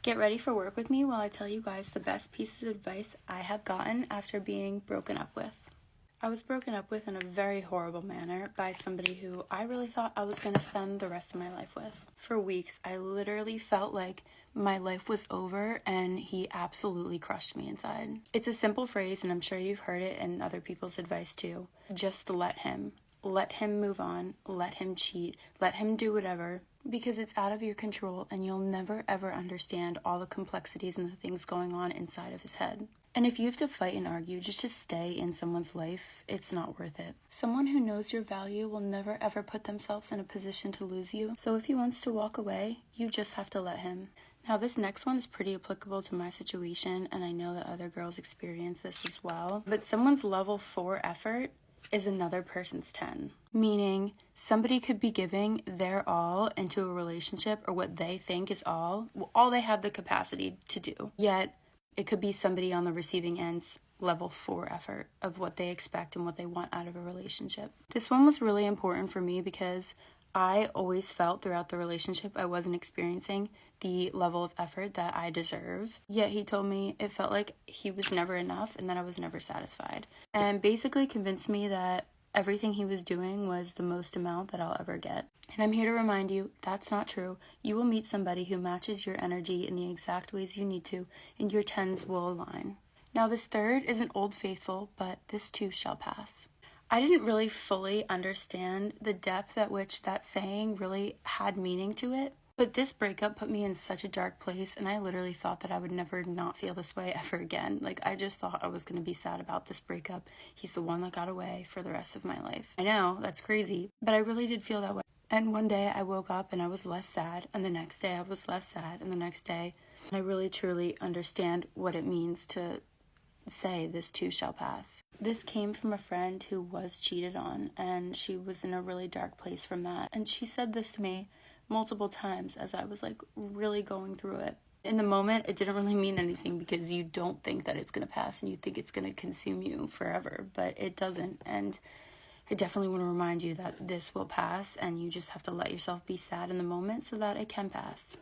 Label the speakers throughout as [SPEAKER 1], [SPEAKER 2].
[SPEAKER 1] Get ready for work with me while I tell you guys the best pieces of advice I have gotten after being broken up with. I was broken up with in a very horrible manner by somebody who I really thought I was going to spend the rest of my life with. For weeks, I literally felt like my life was over and he absolutely crushed me inside. It's a simple phrase, and I'm sure you've heard it in other people's advice too. Just let him. Let him move on. Let him cheat. Let him do whatever. Because it's out of your control and you'll never ever understand all the complexities and the things going on inside of his head. And if you have to fight and argue just to stay in someone's life, it's not worth it. Someone who knows your value will never ever put themselves in a position to lose you. So if he wants to walk away, you just have to let him. Now this next one is pretty applicable to my situation, and I know that other girls experience this as well. But someone's level 4 effort is another person's 10. Meaning somebody could be giving their all into a relationship, or what they think is all they have the capacity to do. Yet it could be somebody on the receiving end's level 4 effort of what they expect and what they want out of a relationship. This one was really important for me because I always felt throughout the relationship I wasn't experiencing the level of effort that I deserve. Yet he told me it felt like he was never enough and that I was never satisfied. And basically convinced me that everything he was doing was the most amount that I'll ever get. And I'm here to remind you, that's not true. You will meet somebody who matches your energy in the exact ways you need to, and your 10s will align. Now this third isn't old faithful, but this too shall pass. I didn't really fully understand the depth at which that saying really had meaning to it. But this breakup put me in such a dark place, and I literally thought that I would never not feel this way ever again. Like, I just thought I was going to be sad about this breakup. He's the one that got away for the rest of my life. I know, that's crazy, but I really did feel that way. And one day I woke up and I was less sad, and the next day I was less sad, and the next day I really truly understand what it means to say this too shall pass. This came from a friend who was cheated on, and she was in a really dark place from that. And she said this to me multiple times as I was like really going through it. In the moment, it didn't really mean anything because you don't think that it's going to pass and you think it's going to consume you forever, but it doesn't. And I definitely want to remind you that this will pass, and you just have to let yourself be sad in the moment so that it can pass.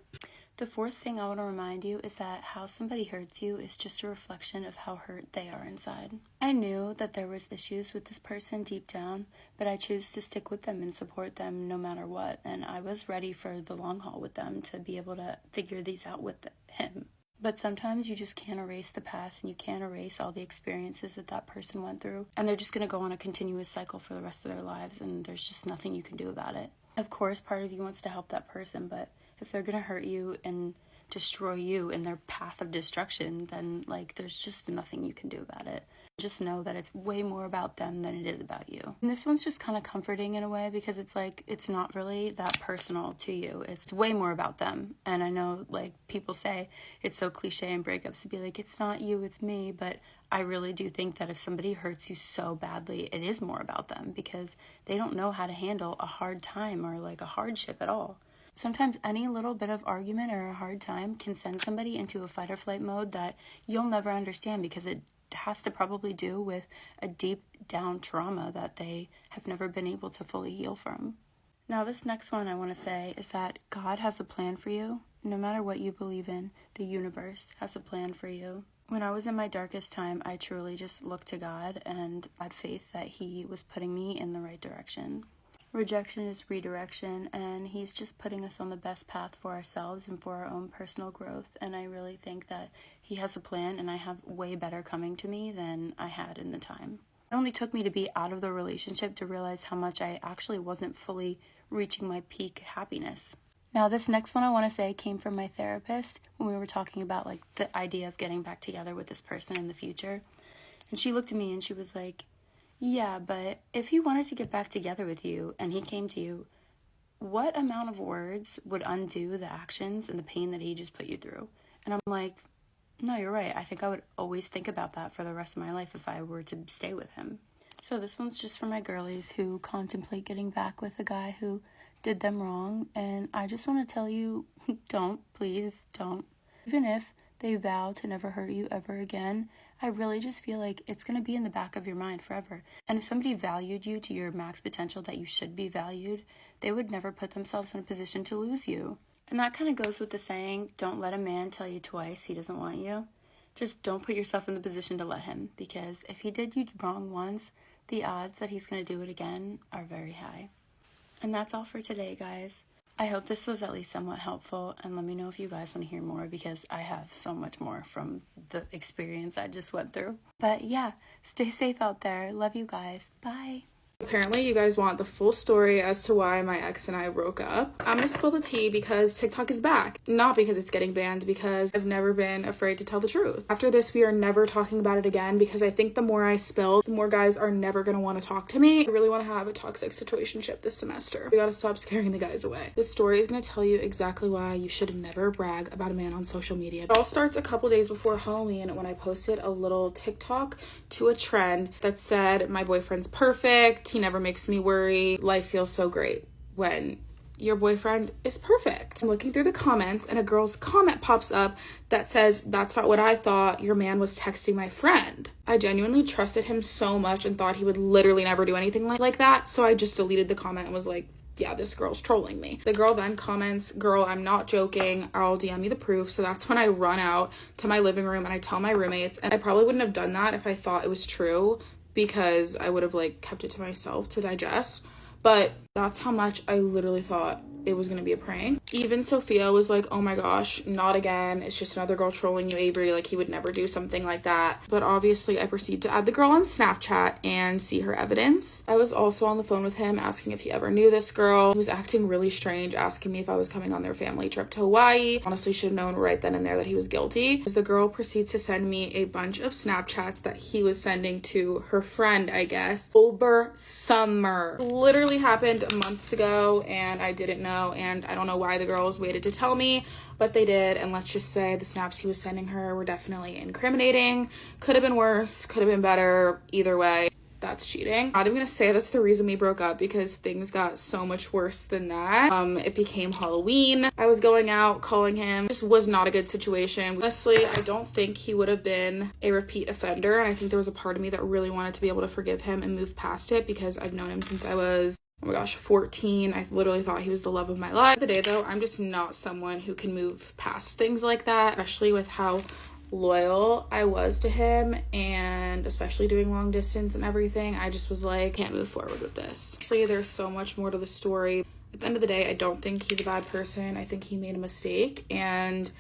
[SPEAKER 1] The fourth thing I want to remind you is that how somebody hurts you is just a reflection of how hurt they are inside. I knew that there was issues with this person deep down, but I chose to stick with them and support them no matter what, and I was ready for the long haul with them to be able to figure these out with him. But sometimes you just can't erase the past, and you can't erase all the experiences that that person went through, and they're just going to go on a continuous cycle for the rest of their lives, and there's just nothing you can do about it. Of course, part of you wants to help that person, but if they're going to hurt you and destroy you in their path of destruction, then like there's just nothing you can do about it. Just know that it's way more about them than it is about you. And this one's just kind of comforting in a way because it's like it's not really that personal to you. It's way more about them. And I know like people say it's so cliche in breakups to be like it's not you, it's me, but I really do think that if somebody hurts you so badly, it is more about them because they don't know how to handle a hard time or like a hardship at all. Sometimes any little bit of argument or a hard time can send somebody into a fight or flight mode that you'll never understand because it has to probably do with a deep down trauma that they have never been able to fully heal from. Now this next one I want to say is that God has a plan for you. No matter what you believe in, the universe has a plan for you. When I was in my darkest time, I truly just looked to God and had faith that He was putting me in the right direction. Rejection is redirection, and He's just putting us on the best path for ourselves and for our own personal growth. And I really think that He has a plan, and I have way better coming to me than I had in the time. It only took me to be out of the relationship to realize how much I actually wasn't fully reaching my peak happiness. Now, this next one I want to say came from my therapist when we were talking about like the idea of getting back together with this person in the future. And she looked at me and she was like, yeah, but if he wanted to get back together with you and he came to you, what amount of words would undo the actions and the pain that he just put you through? And I'm like, no, you're right. I think I would always think about that for the rest of my life if I were to stay with him. So this one's just for my girlies who contemplate getting back with a guy who did them wrong. And I just want to tell you, don't, please don't. Even if they vow to never hurt you ever again, I really just feel like it's going to be in the back of your mind forever. And if somebody valued you to your max potential that you should be valued, they would never put themselves in a position to lose you. And that kind of goes with the saying, don't let a man tell you twice he doesn't want you. Just don't put yourself in the position to let him, because if he did you wrong once, the odds that he's going to do it again are very high. And that's all for today, guys. I hope this was at least somewhat helpful, and let me know if you guys want to hear more, because I have so much more from the experience I just went through. But yeah, stay safe out there. Love you guys. Bye.
[SPEAKER 2] Apparently you guys want the full story as to why my ex and I broke up. I'm gonna spill the tea because TikTok is back. Not because it's getting banned, because I've never been afraid to tell the truth. After this, we are never talking about it again, because I think the more I spill, the more guys are never gonna want to talk to me. I really want to have a toxic situationship this semester. We gotta stop scaring the guys away. This story is gonna tell you exactly why you should never brag about a man on social media. It all starts a couple days before Halloween when I posted a little TikTok to a trend that said, my boyfriend's perfect, he never makes me worry, life feels so great when your boyfriend is perfect. I'm looking through the comments and a girl's comment pops up that says, that's not what I thought, your man was texting my friend. I genuinely trusted him so much and thought he would literally never do anything like that, so I just deleted the comment and was like, yeah, this girl's trolling me. The girl then comments, girl, I'm not joking, I'll DM you the proof. So that's when I run out to my living room and I tell my roommates, and I probably wouldn't have done that if I thought it was true, because I would have like kept it to myself to digest. But that's how much I literally thought it was gonna be a prank. Even Sophia was like, oh my gosh, not again, it's just another girl trolling you, Avery, like he would never do something like that. But obviously I proceed to add the girl on Snapchat and see her evidence. I was also on the phone with him asking if he ever knew this girl. He was acting really strange, asking me if I was coming on their family trip to Hawaii. Honestly, should have known right then and there that he was guilty, because the girl proceeds to send me a bunch of Snapchats that he was sending to her friend, I guess, over summer. Literally happened months ago and I didn't know, and I don't know why the girls waited to tell me, but they did. And let's just say the snaps he was sending her were definitely incriminating. Could have been worse, could have been better. Either way, that's cheating. Not even gonna say that's the reason we broke up, because things got so much worse than that. It became Halloween. I was going out, calling him. Just was not a good situation. Honestly, I don't think he would have been a repeat offender, and I think there was a part of me that really wanted to be able to forgive him and move past it, because I've known him since I was, oh my gosh, 14. I literally thought he was the love of my life. The day though, I'm just not someone who can move past things like that, especially with how loyal I was to him, and especially doing long distance and everything. I just was like, can't move forward with this. Honestly, there's so much more to the story. At the end of the day, I don't think he's a bad person. I think he made a mistake, and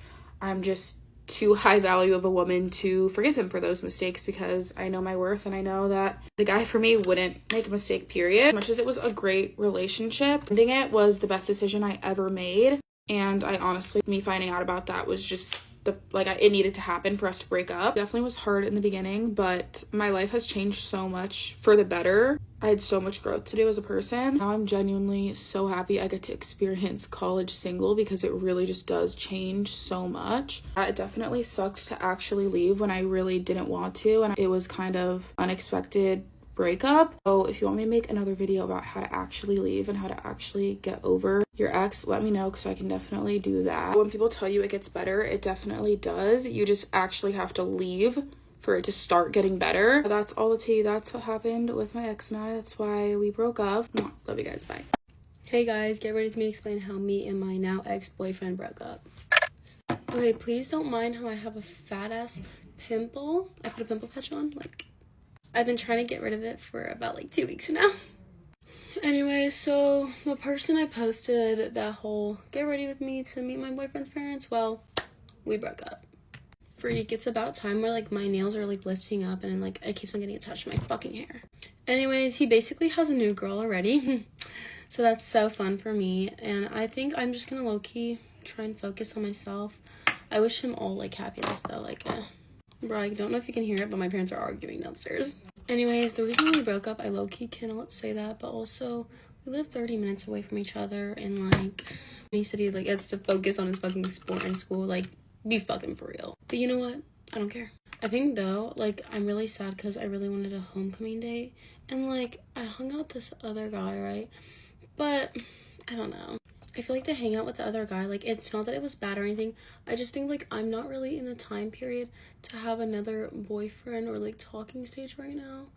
[SPEAKER 2] I'm just too high value of a woman to forgive him for those mistakes, because I know my worth and I know that the guy for me wouldn't make a mistake, period. As much as it was a great relationship, ending it was the best decision I ever made. And I honestly, me finding out about that was just it needed to happen for us to break up. Definitely was hard in the beginning, but my life has changed so much for the better. I had so much growth to do as a person. Now I'm genuinely so happy I get to experience college single, because it really just does change so much. It definitely sucks to actually leave when I really didn't want to, and it was kind of unexpected breakup. So if you want me to make another video about how to actually leave and how to actually get over your ex, let me know, because I can definitely do that. When people tell you it gets better, it definitely does. You just actually have to leave for it to start getting better. That's all the tea. That's what happened with my ex and I. That's why we broke up. Love you guys. Bye.
[SPEAKER 3] Hey guys, get ready to me explain how me and my now ex-boyfriend broke up. Okay, please don't mind how I have a fat ass pimple. I put a pimple patch on. I've been trying to get rid of it for about 2 weeks now. Anyway, so the person I posted that whole get ready with me to meet my boyfriend's parents, well, we broke up. Freak, it's about time where my nails are lifting up and it keeps on getting attached to my fucking hair. Anyways, he basically has a new girl already. So that's so fun for me, and I think I'm just gonna low-key try and focus on myself. I wish him all happiness though. Bro, I don't know if you can hear it, but my parents are arguing downstairs. Anyways, the reason we broke up, I low-key cannot say that, but also we live 30 minutes away from each other, and he said he has to focus on his fucking sport in school. Be fucking for real. But you know what? I don't care. I think though, I'm really sad because I really wanted a homecoming date, and I hung out with this other guy, right? But I don't know. I feel to hang out with the other guy, it's not that it was bad or anything. I just think, I'm not really in the time period to have another boyfriend or, talking stage right now.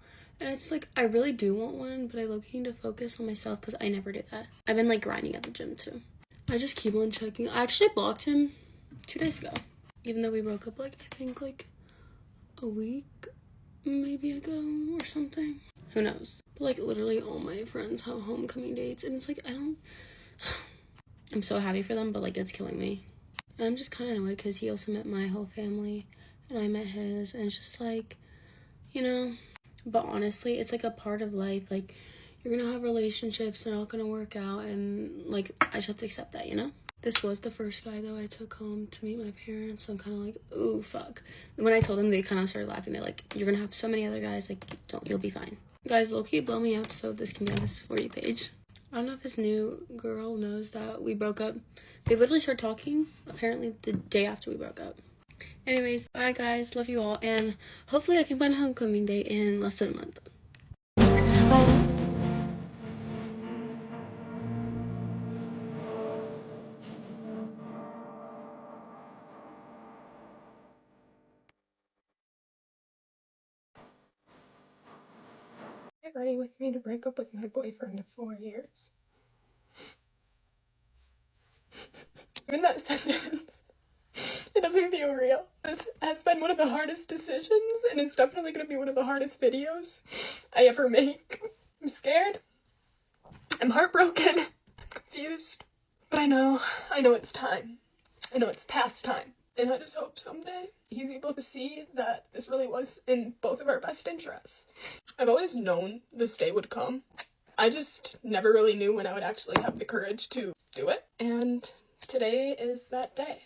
[SPEAKER 3] And it's, I really do want one, but I low-key need to focus on myself because I never do that. I've been, grinding at the gym, too. I just keep on checking. I actually blocked him 2 days ago, even though we broke up like I think like a week maybe ago or something. Who knows? But like literally all my friends have homecoming dates, and it's like I'm so happy for them, but like it's killing me. And I'm just kind of annoyed because he also met my whole family and I met his, and it's just like, you know. But honestly, it's like a part of life. Like, you're gonna have relationships, they're not gonna work out, and like I just have to accept that, you know. This was the first guy though I took home to meet my parents, so I'm kind of like, ooh, fuck. And when I told them, they kind of started laughing. They're like, you're gonna have so many other guys, like, you'll be fine. Guys, low-key blow me up so this can be on this For You page. I don't know if his new girl knows that we broke up. They literally started talking, apparently, the day after we broke up. Anyways, bye guys, love you all, and hopefully I can plan homecoming day in less than a month.
[SPEAKER 4] Get ready with me to break up with my boyfriend of 4 years. In that sentence, it doesn't feel real. This has been one of the hardest decisions, and it's definitely going to be one of the hardest videos I ever make. I'm scared. I'm heartbroken. I'm confused. But I know it's time. I know it's past time. And I just hope someday he's able to see that this really was in both of our best interests. I've always known this day would come. I just never really knew when I would actually have the courage to do it. And today is that day.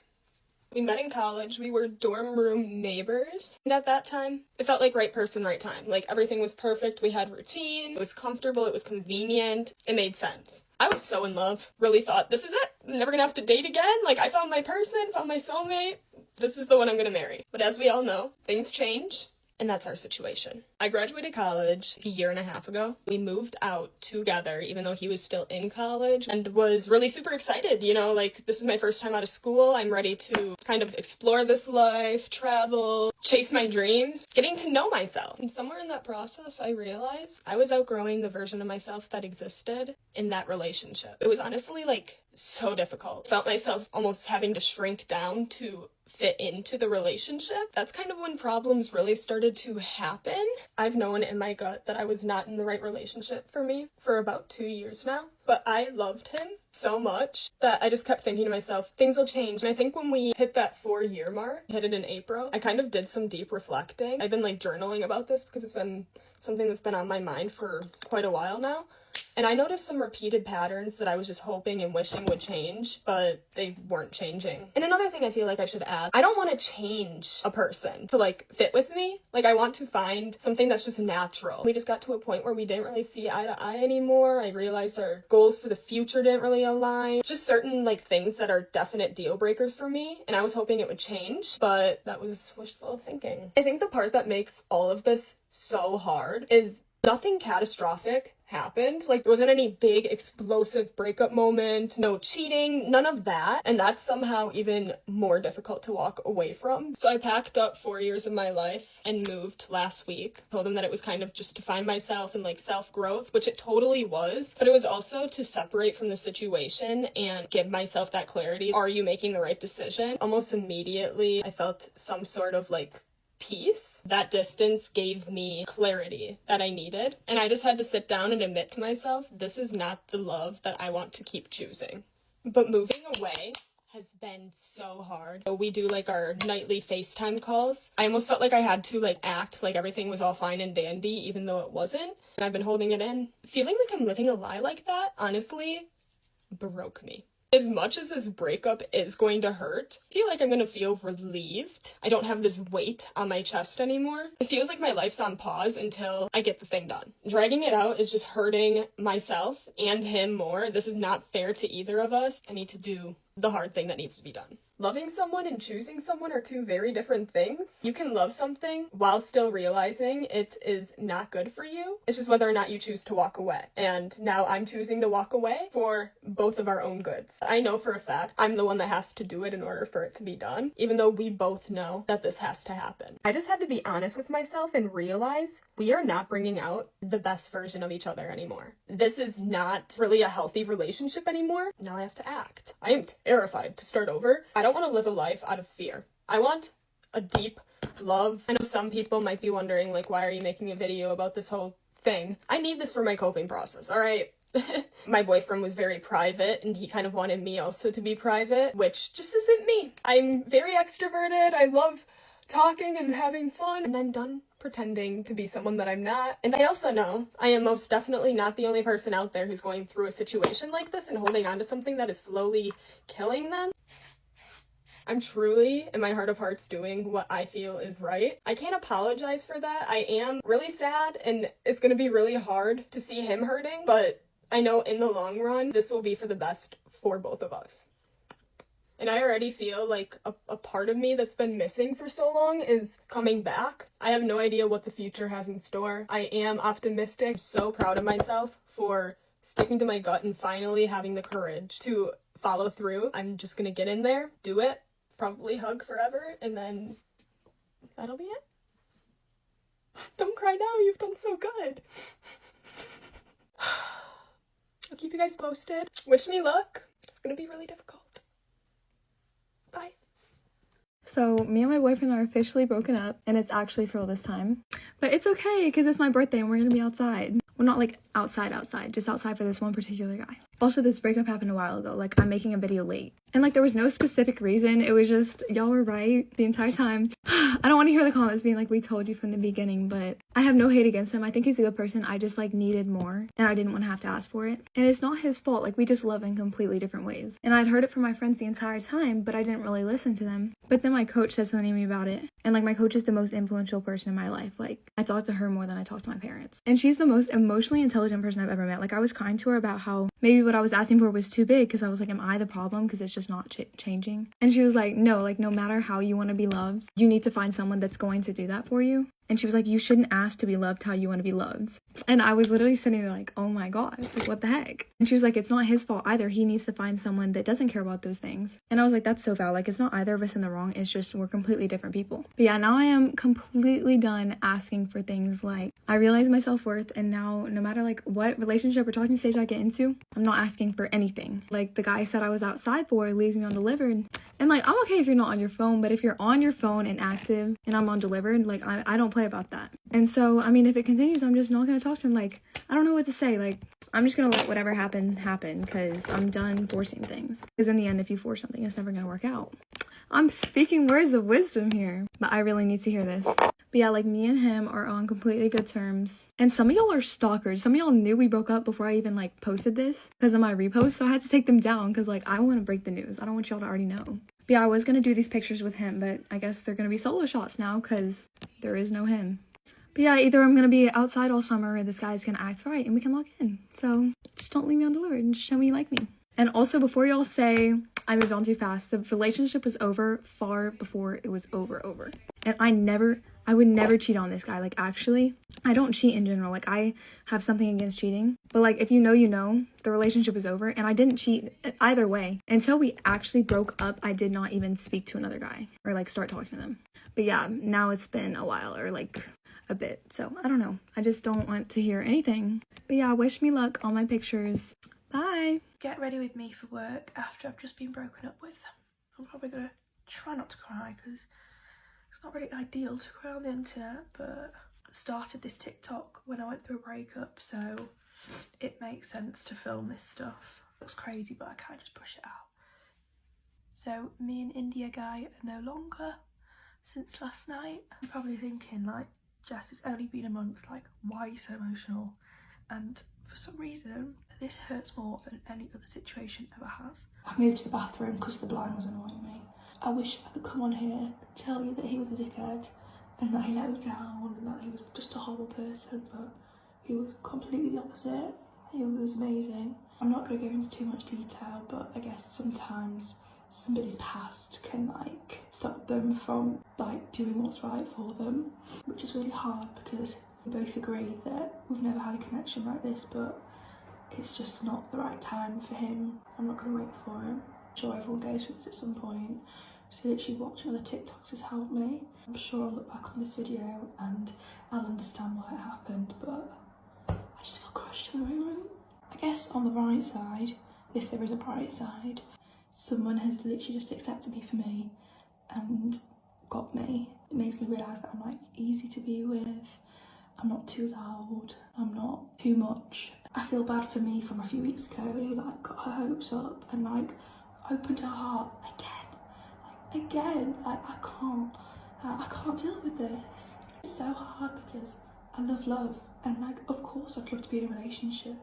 [SPEAKER 4] We met in college. We were dorm room neighbors. And at that time, it felt like right person, right time. Like everything was perfect. We had routine. It was comfortable. It was convenient. It made sense. I was so in love. Really thought, this is it. I'm never gonna have to date again. Like, I found my person, found my soulmate. This is the one I'm gonna marry. But as we all know, things change. And that's our situation. I graduated college a year and a half ago. We moved out together, even though he was still in college, and was really super excited. You know, like, this is my first time out of school. I'm ready to kind of explore this life, travel, chase my dreams, getting to know myself. And somewhere in that process, I realized I was outgrowing the version of myself that existed in that relationship. It was honestly, like, so difficult. Felt myself almost having to shrink down to fit into the relationship. That's kind of when problems really started to happen. I've known in my gut that I was not in the right relationship for me for about 2 years now, but I loved him so much that I just kept thinking to myself, things will change. And I think when we hit that 4-year mark, hit it in April, I kind of did some deep reflecting. I've been like journaling about this because it's been something that's been on my mind for quite a while now. And I noticed some repeated patterns that I was just hoping and wishing would change, but they weren't changing. And another thing I feel like I should add, I don't want to change a person to like fit with me. Like, I want to find something that's just natural. We just got to a point where we didn't really see eye to eye anymore. I realized our goals for the future didn't really align. Just certain like things that are definite deal breakers for me. And I was hoping it would change, but that was wishful thinking. I think the part that makes all of this so hard is nothing catastrophic happened. Like, there wasn't any big explosive breakup moment, no cheating, none of that. And that's somehow even more difficult to walk away from. So I packed up 4 years of my life and moved last week. Told them that it was kind of just to find myself and like self-growth, which it totally was. But it was also to separate from the situation and give myself that clarity. Are you making the right decision? Almost immediately, I felt some sort of like peace. That distance gave me clarity that I needed. And I just had to sit down and admit to myself, this is not the love that I want to keep choosing. But moving away has been so hard. We do like our nightly FaceTime calls. I almost felt like I had to like act like everything was all fine and dandy, even though it wasn't. And I've been holding it in. Feeling like I'm living a lie like that, honestly, broke me. As much as this breakup is going to hurt, I feel like I'm going to feel relieved. I don't have this weight on my chest anymore. It feels like my life's on pause until I get the thing done. Dragging it out is just hurting myself and him more. This is not fair to either of us. I need to do the hard thing that needs to be done. Loving someone and choosing someone are two very different things. You can love something while still realizing it is not good for you. It's just whether or not you choose to walk away. And now I'm choosing to walk away for both of our own goods. I know for a fact I'm the one that has to do it in order for it to be done, even though we both know that this has to happen. I just had to be honest with myself and realize we are not bringing out the best version of each other anymore. This is not really a healthy relationship anymore. Now I have to act. I am terrified to start over. I don't want to live a life out of fear. I want a deep love. I know some people might be wondering, like, why are you making a video about this whole thing? I need this for my coping process, all right? My boyfriend was very private and he kind of wanted me also to be private, which just isn't me. I'm very extroverted. I love talking and having fun, and I'm done pretending to be someone that I'm not. And I also know I am most definitely not the only person out there who's going through a situation like this and holding on to something that is slowly killing them. I'm truly, in my heart of hearts, doing what I feel is right. I can't apologize for that. I am really sad, and it's gonna be really hard to see him hurting, but I know in the long run, this will be for the best for both of us. And I already feel like a part of me that's been missing for so long is coming back. I have no idea what the future has in store. I am optimistic. I'm so proud of myself for sticking to my gut and finally having the courage to follow through. I'm just gonna get in there, do it, probably hug forever, and then that'll be it. Don't cry now, you've done so good. I'll keep you guys posted. Wish me luck. It's gonna be really difficult. Bye.
[SPEAKER 5] So me and my boyfriend are officially broken up, and it's actually for all this time. But it's okay, because it's my birthday and we're gonna be outside. Well, not like outside, just outside for this one particular guy. Also, this breakup happened a while ago. Like, I'm making a video late. And like, there was no specific reason. It was just, y'all were right the entire time. I don't want to hear the comments being like, we told you from the beginning, but I have no hate against him. I think he's a good person. I just like needed more, and I didn't want to have to ask for it. And it's not his fault. Like, we just love in completely different ways. And I'd heard it from my friends the entire time, but I didn't really listen to them. But then my coach said something to me about it. And like, my coach is the most influential person in my life. Like, I talk to her more than I talk to my parents. And she's the most emotionally intelligent person I've ever met. Like, I was crying to her about how maybe what I was asking for was too big, because I was like, am I the problem? Because it's just not changing. And she was like, no, like, no matter how you want to be loved, you need to find someone that's going to do that for you. And she was like, you shouldn't ask to be loved how you want to be loved. And I was literally sitting there like, oh my gosh, like, what the heck? And she was like, it's not his fault either. He needs to find someone that doesn't care about those things. And I was like, that's so valid. Like, it's not either of us in the wrong. It's just we're completely different people. But yeah, now I am completely done asking for things. Like, I realize my self-worth, and now no matter like what relationship or talking stage I get into, I'm not asking for anything. Like, the guy said I was outside for leaves me undelivered. And like, I'm okay if you're not on your phone, but if you're on your phone and active and I'm undelivered, like, I don't play about that. And so, I mean, if it continues, I'm just not going to talk to him. Like, I don't know what to say. Like, I'm just going to let whatever happen, because I'm done forcing things. Because in the end, if you force something, it's never going to work out. I'm speaking words of wisdom here, but I really need to hear this. But yeah, like, me and him are on completely good terms. And some of y'all are stalkers. Some of y'all knew we broke up before I even like posted this because of my repost. So I had to take them down because like, I want to break the news. I don't want y'all to already know. But yeah, I was going to do these pictures with him, but I guess they're going to be solo shots now because there is no him. But yeah, either I'm going to be outside all summer or this guy's going to act right and we can lock in. So just don't leave me undelivered and just show me you like me. And also, before y'all say I moved on too fast, the relationship was over far before it was over. And I would never cheat on this guy. Like, actually, I don't cheat in general. Like, I have something against cheating. But like, if you know, the relationship is over. And I didn't cheat either way. Until we actually broke up, I did not even speak to another guy or like start talking to them. But yeah, now it's been a while or like a bit. So I don't know. I just don't want to hear anything. But yeah, wish me luck on my pictures. Bye.
[SPEAKER 6] Get ready with me for work after I've just been broken up with. I'm probably going to try not to cry because it's not really ideal to cry on the internet, but I started this TikTok when I went through a breakup, so it makes sense to film this stuff. It looks crazy, but I can't just push it out. So me and India guy are no longer since last night. I'm probably thinking like, Jess, it's only been a month, like, why are you so emotional? And for some reason, this hurts more than any other situation ever has. I moved to the bathroom because the blind was annoying me. I wish I could come on here and tell you that he was a dickhead and that he let me down and that he was just a horrible person, but he was completely the opposite. He was amazing. I'm not going to go into too much detail, but I guess sometimes somebody's past can like stop them from like doing what's right for them, which is really hard because we both agree that we've never had a connection like this, but it's just not the right time for him. I'm not going to wait for him. I'm sure everyone goes through this at some point. So literally watching other TikToks has helped me. I'm sure I'll look back on this video and I'll understand why it happened, but I just feel crushed at the moment. I guess on the bright side, if there is a bright side, someone has literally just accepted me for me and got me. It makes me realise that I'm like easy to be with. I'm not too loud. I'm not too much. I feel bad for me from a few weeks ago who like got her hopes up and like opened her heart again. I can't deal with this. It's so hard because I love and like of course I'd love to be in a relationship,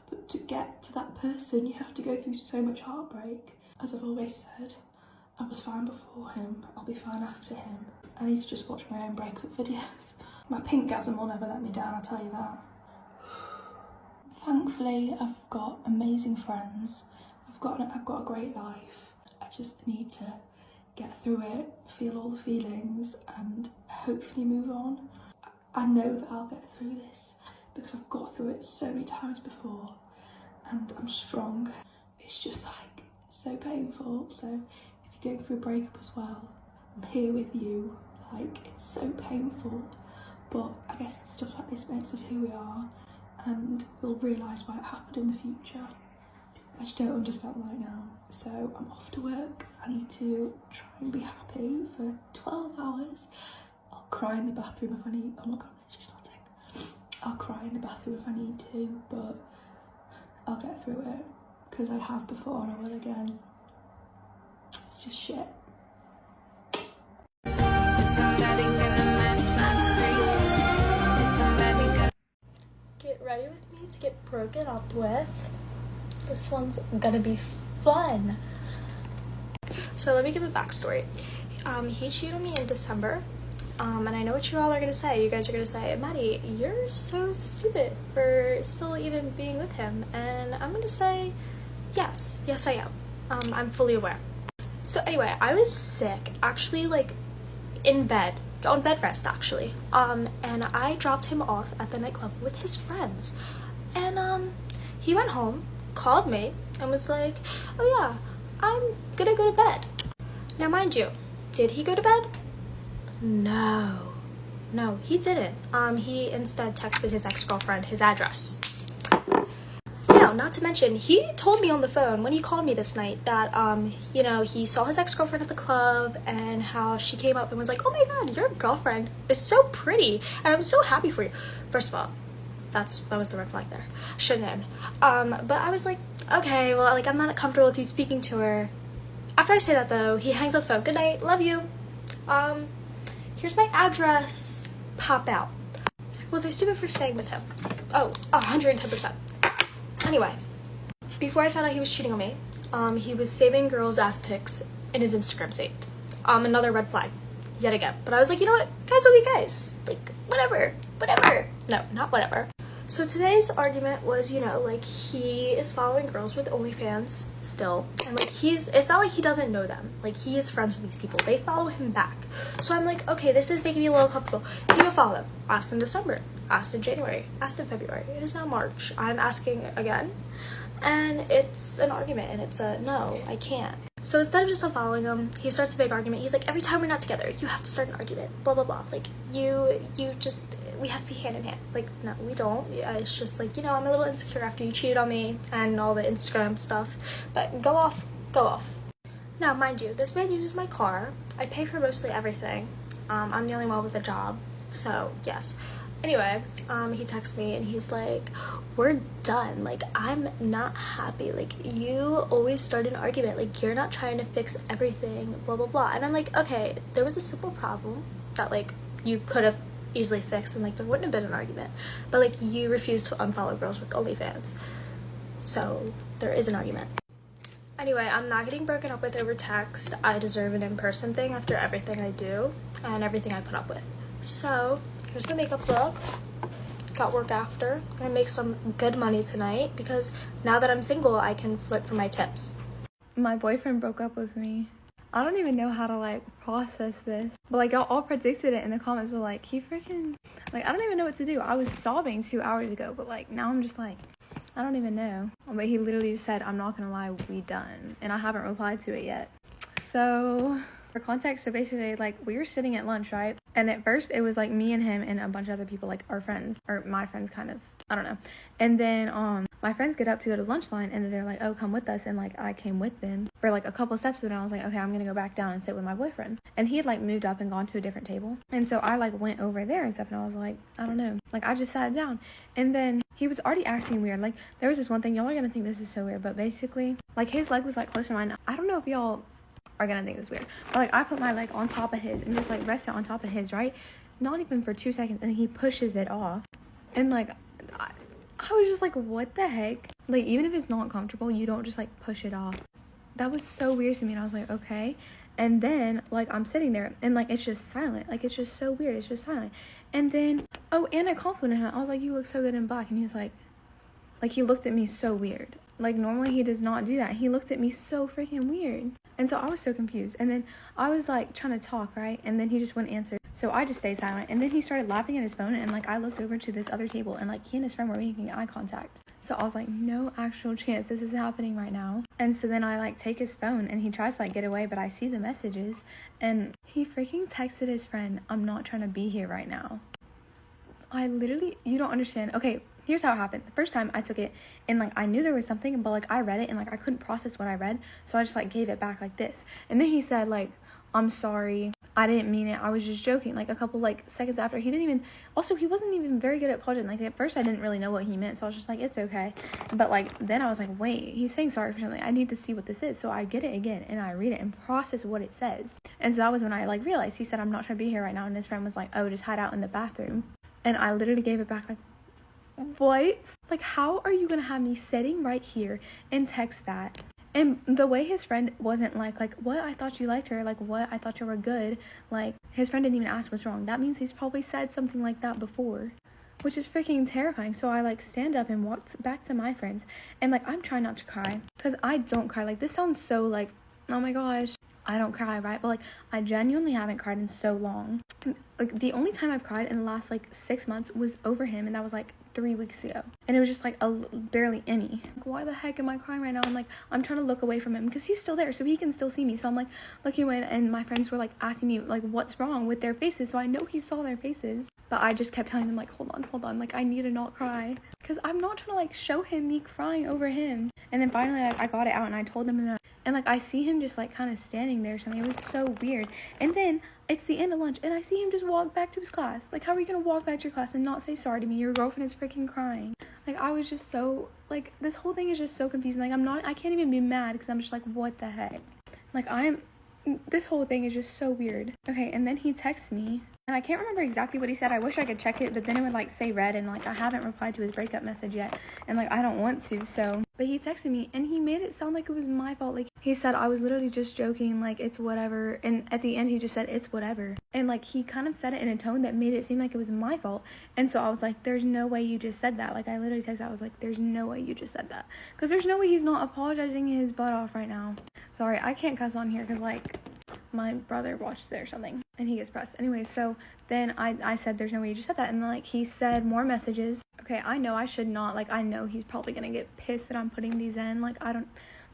[SPEAKER 6] but to get to that person you have to go through so much heartbreak. As I've always said, I was fine before him, I'll be fine after him. I need to just watch my own breakup videos. My pinkgasm will never let me down, I'll tell you that. Thankfully I've got amazing friends, I've got a great life. I just need to get through it, feel all the feelings and hopefully move on. I know that I'll get through this because I've got through it so many times before and I'm strong. It's just like so painful. So if you're going through a breakup as well, I'm here with you. Like it's so painful, but I guess stuff like this makes us who we are and we'll realise why it happened in the future. I just don't understand right now. So I'm off to work. I need to try and be happy for 12 hours. I'll cry in the bathroom if I need. Oh my god, she's nothing. I'll cry in the bathroom if I need to, but I'll get through it because I have before and I will again. It's just shit.
[SPEAKER 7] Get ready with me to get broken up with. This one's gonna be fun. So let me give a backstory. He cheated on me in December. And I know what you all are gonna say. You guys are gonna say, Maddie, you're so stupid for still even being with him. And I'm gonna say, yes I am. I'm fully aware. So anyway, I was sick, actually like in bed, on bed rest actually. And I dropped him off at the nightclub with his friends. And he went home, called me, and was like, oh yeah, I'm gonna go to bed. Now mind you, did he go to bed? No, he didn't. He instead texted his ex-girlfriend his address. Now, not to mention, he told me on the phone when he called me this night that, you know, he saw his ex-girlfriend at the club and how she came up and was like, oh my god, your girlfriend is so pretty and I'm so happy for you. First of all, that was the red flag there. Shouldn't have. But I was like, okay, well, like, I'm not comfortable with you speaking to her. After I say that, though, he hangs up the phone. Good night, love you. Here's my address. Pop out. Was I stupid for staying with him? Oh, 110%. Anyway, before I found out he was cheating on me, he was saving girls' ass pics in his Instagram saved. Another red flag, yet again. But I was like, you know what? Guys will be guys. Like, whatever. No, not whatever. So today's argument was, you know, like, he is following girls with OnlyFans still. And, like, it's not like he doesn't know them. Like, he is friends with these people. They follow him back. So I'm like, okay, this is making me a little comfortable. You don't follow them. Asked in December. Asked in January. Asked in February. It is now March. I'm asking again. And it's an argument. And it's a, no, I can't. So instead of just unfollowing him, he starts a big argument. He's like, every time we're not together, you have to start an argument. Blah, blah, blah. Like, we have to be hand in hand. Like, no, we don't. It's just like, you know, I'm a little insecure after you cheated on me and all the Instagram stuff. But go off. Now, mind you, this man uses my car. I pay for mostly everything. I'm the only one with a job. So, yes. Anyway, he texts me and he's like, we're done. Like, I'm not happy. Like, you always start an argument. Like, you're not trying to fix everything, blah, blah, blah. And I'm like, okay, there was a simple problem that, like, you could have easily fixed and, like, there wouldn't have been an argument. But, like, you refuse to unfollow girls with OnlyFans. So, there is an argument. Anyway, I'm not getting broken up with over text. I deserve an in-person thing after everything I do and everything I put up with. So, here's the makeup look. Got work after. I'm gonna make some good money tonight because now that I'm single, I can flip for my tips.
[SPEAKER 5] my boyfriend broke up with me. I don't even know how to like process this, but like y'all all predicted it in the comments. Were like, he freaking, like, I don't even know what to do. I was sobbing 2 hours ago, but like now I'm just like, I don't even know. But he literally just said, I'm not gonna lie, we done, and I haven't replied to it yet. So for context, so basically like we were sitting at lunch, right? And at first it was like me and him and a bunch of other people, like our friends, or my friends kind of, I don't know. And then my friends get up to go to lunch line, and then they're like, oh, come with us. And like I came with them for like a couple steps, and I was like, okay, I'm gonna go back down and sit with my boyfriend. And he had like moved up and gone to a different table, and so I like went over there and stuff, and I was like, I don't know, like I just sat down. And then he was already acting weird. Like there was this one thing, y'all are gonna think this is so weird, but basically like his leg was like close to mine. I don't know if y'all are gonna think this is weird, but like I put my leg on top of his and just like rested on top of his, right? Not even for 2 seconds, and he pushes it off. And like I was just like, what the heck? Like, even if it's not comfortable, you don't just like push it off. That was so weird to me, and I was like, okay. And then like I'm sitting there, and like it's just silent. Like it's just so weird, it's just silent. And then, oh, and I complimented him. I was like, you look so good in black. And he was like he looked at me so weird. Like normally he does not do that. He looked at me so freaking weird. And so I was so confused. And then I was like trying to talk, right? And then he just wouldn't answer. So I just stayed silent. And then he started laughing at his phone, and like I looked over to this other table, and like he and his friend were making eye contact. So I was like, no actual chance this is happening right now. And so then I like take his phone, and he tries to like get away, but I see the messages, and he freaking texted his friend, I'm not trying to be here right now. I literally, you don't understand. Okay, here's how it happened. The first time I took it, and like I knew there was something, but like I read it and like I couldn't process what I read, so I just like gave it back like this. And then he said like, I'm sorry, I didn't mean it, I was just joking. Like a couple like seconds after, he wasn't even very good at apologizing. Like at first I didn't really know what he meant, so I was just like, it's okay. But like then I was like, wait, he's saying sorry for something, I need to see what this is. So I get it again and I read it and process what it says. And so that was when I like realized he said, I'm not trying to be here right now. And his friend was like, oh, just hide out in the bathroom. And I literally gave it back like, what? Like, how are you gonna have me sitting right here and text that? And the way his friend wasn't like, what, I thought you liked her, like, what, I thought you were good, like, his friend didn't even ask what's wrong. That means he's probably said something like that before, which is freaking terrifying. So I, like, stand up and walk back to my friends, and, like, I'm trying not to cry, because I don't cry. Like, this sounds so, like, oh my gosh, I don't cry, right? But, like, I genuinely haven't cried in so long. Like, the only time I've cried in the last, like, 6 months was over him, and that was, like, 3 weeks ago, and it was just like barely any. Like, why the heck am I crying right now? And like I'm trying to look away from him because he's still there, so he can still see me. So I'm like looking away, and my friends were like asking me like what's wrong with their faces, so I know he saw their faces, but I just kept telling them like, hold on, like I need to not cry, because I'm not trying to like show him me crying over him. And then finally like I got it out and I told him, and like I see him just like kind of standing there or something. It was so weird. And then it's the end of lunch, and I see him just walk back to his class. Like, how are you gonna walk back to your class and not say sorry to me? Your girlfriend is freaking crying. Like, I was just so, like, this whole thing is just so confusing. Like, I can't even be mad, because I'm just like, what the heck? Like, this whole thing is just so weird. Okay, and then he texts me, and I can't remember exactly what he said. I wish I could check it, but then it would, like, say read, and, like, I haven't replied to his breakup message yet, and, like, I don't want to, so. But he texted me, and he made it sound like it was my fault. Like, he said, I was literally just joking, like, it's whatever, and at the end, he just said, it's whatever. And, like, he kind of said it in a tone that made it seem like it was my fault, and so I was like, there's no way you just said that. Like, I literally texted, I was like, there's no way you just said that, because there's no way he's not apologizing his butt off right now. Sorry, I can't cuss on here, because, like, my brother watches it or something, and he gets pressed. Anyway, so then I said, there's no way you just said that, and like he said more messages. Okay, I know I should not, like, I know he's probably gonna get pissed that I'm putting these in, like,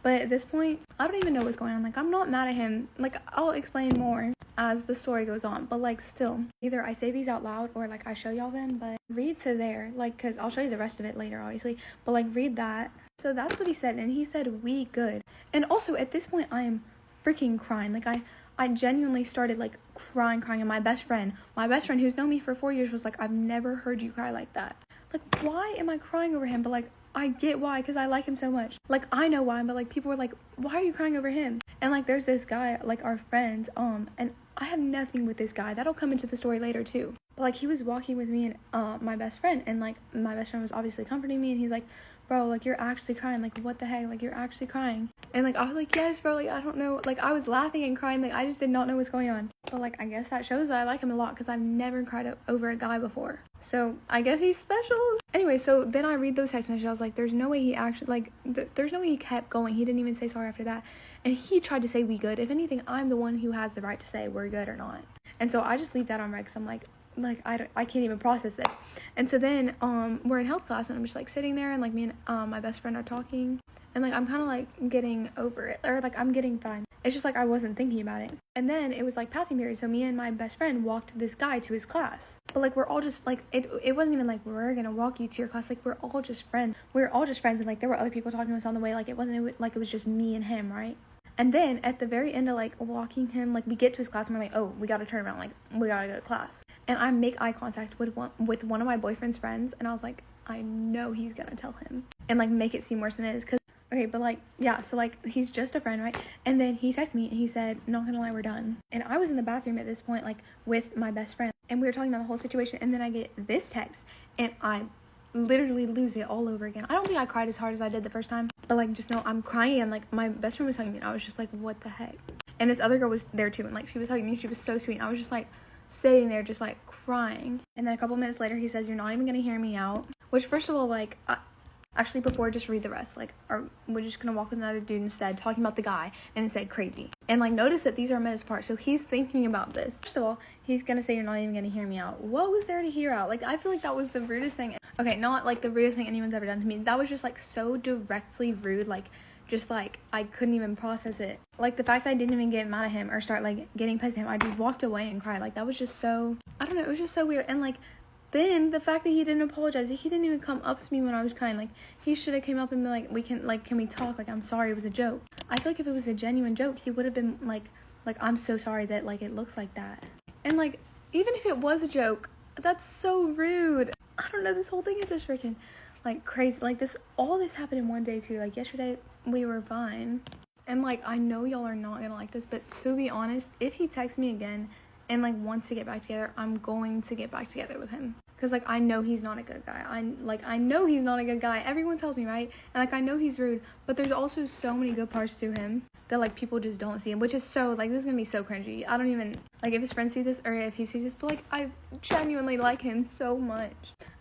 [SPEAKER 5] but at this point, I don't even know what's going on. Like, I'm not mad at him. Like, I'll explain more as the story goes on, but like, still, either I say these out loud or like I show y'all them, but read to there, like, because I'll show you the rest of it later, obviously, but like, read that. So that's what he said, and he said, we good. And also, at this point, I am freaking crying. Like, I genuinely started like crying, and my best friend who's known me for 4 years was like, I've never heard you cry like that. Like, why am I crying over him? But like, I get why, because I like him so much. Like, I know why, but like, people were like, why are you crying over him? And like, there's this guy, like, our friends, and I have nothing with this guy. That'll come into the story later too. But like, he was walking with me and my best friend, and like, my best friend was obviously comforting me, and he's like, bro, like, you're actually crying. Like, what the heck? Like, you're actually crying. And like, I was like, yes, bro, like, I don't know. Like, I was laughing and crying. Like, I just did not know what's going on. But like, I guess that shows that I like him a lot, because I've never cried over a guy before. So I guess he's special. Anyway, so then I read those text messages. I was like, there's no way he actually, like, there's no way he kept going. He didn't even say sorry after that. And he tried to say we good. If anything, I'm the one who has the right to say we're good or not. And so I just leave that on red because I'm like I can't even process it. And so then we're in health class and I'm just like sitting there and like me and my best friend are talking. And like I'm kind of like getting over it, or like I'm getting fine. It's just like I wasn't thinking about it. And then it was like passing period, so me and my best friend walked this guy to his class. But like we're all just like it wasn't even like we're gonna walk you to your class. Like we're all just friends. And like there were other people talking to us on the way. Like it wasn't like it was just me and him, right? And then at the very end of like walking him, like we get to his class and we're like, oh, we gotta turn around, like we gotta go to class. And I make eye contact with one of my boyfriend's friends, and I was like, I know he's gonna tell him and like make it seem worse than it is, cause. Okay, but like, yeah, so like, he's just a friend, right? And then he texted me and he said, not gonna lie, we're done. And I was in the bathroom at this point, like, with my best friend. And we were talking about the whole situation. And then I get this text and I literally lose it all over again. I don't think I cried as hard as I did the first time. But like, just know I'm crying. And like, my best friend was hugging me. And I was just like, what the heck? And this other girl was there too. And like, she was hugging me. She was so sweet. And I was just like, sitting there just like crying. And then a couple minutes later, he says, you're not even gonna hear me out. Which, first of all, like, actually, before, just read the rest. Like, we're just gonna walk with another dude instead, talking about the guy, and it said crazy. And like, notice that these are minutes apart, so he's thinking about this. First of all, he's gonna say you're not even gonna hear me out. What was there to hear out? Like, I feel like that was the rudest thing. Okay, not like the rudest thing anyone's ever done to me. That was just like so directly rude. Like, just like I couldn't even process it. Like the fact that I didn't even get mad at him or start like getting pissed at him. I just walked away and cried. Like that was just so, I don't know. It was just so weird. And like, then the fact that he didn't apologize, he didn't even come up to me when I was crying. Like he should have came up and been like, can we talk? Like, I'm sorry, it was a joke. I feel like if it was a genuine joke, he would have been like I'm so sorry that like it looks like that. And like, even if it was a joke, that's so rude. I don't know, this whole thing is just freaking like crazy. Like all this happened in one day too. Like yesterday we were fine. And like, I know y'all are not gonna like this, but to be honest, if he texts me again and like wants to get back together, I'm going to get back together with him. Cause like, I know he's not a good guy. I know he's not a good guy. Everyone tells me, right? And like, I know he's rude, but there's also so many good parts to him that like people just don't see him, which is so like, this is gonna be so cringy. I don't even, like if his friends see this or if he sees this, but like, I genuinely like him so much.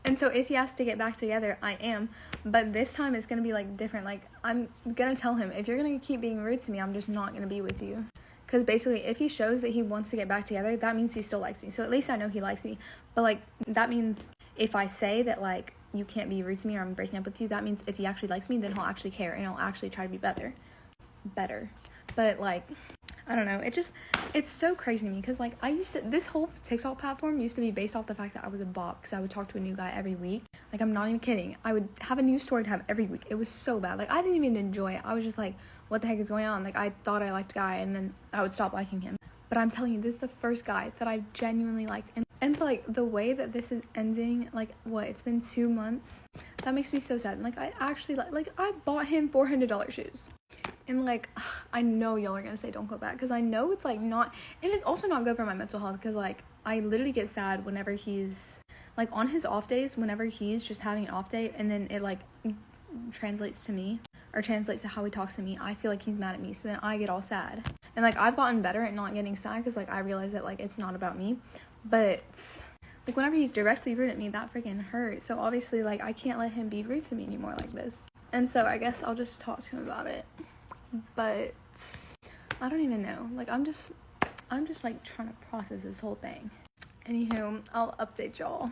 [SPEAKER 5] And so if he has to get back together, I am. But this time it's gonna be like different. Like, I'm gonna tell him, if you're gonna keep being rude to me, I'm just not gonna be with you. Because basically, if he shows that he wants to get back together, that means he still likes me. So at least I know he likes me. But like, that means if I say that like, you can't be rude to me or I'm breaking up with you, that means if he actually likes me, then he'll actually care and he'll actually try to be better. But like, I don't know, it's so crazy to me because like, this whole TikTok platform used to be based off the fact that I was a bot because I would talk to a new guy every week. Like, I'm not even kidding. I would have a new story to have every week. It was so bad. Like, I didn't even enjoy it. I was just like, what the heck is going on? Like, I thought I liked a guy and then I would stop liking him. But I'm telling you, this is the first guy that I genuinely liked. And so, like, the way that this is ending, like, it's been 2 months, that makes me so sad. And like, I actually, like I bought him $400 shoes. And like, I know y'all are gonna say don't go back because I know it's like not, and it's also not good for my mental health because like, I literally get sad whenever he's, like on his off days, whenever he's just having an off day and then it like translates to me or translates to how he talks to me, I feel like he's mad at me, so then I get all sad. And like, I've gotten better at not getting sad because like, I realize that like, it's not about me, but like whenever he's directly rude at me, that freaking hurts. So obviously like, I can't let him be rude to me anymore like this. And so I guess I'll just talk to him about it. But I don't even know. Like, I'm just like trying to process this whole thing. Anywho, I'll update y'all.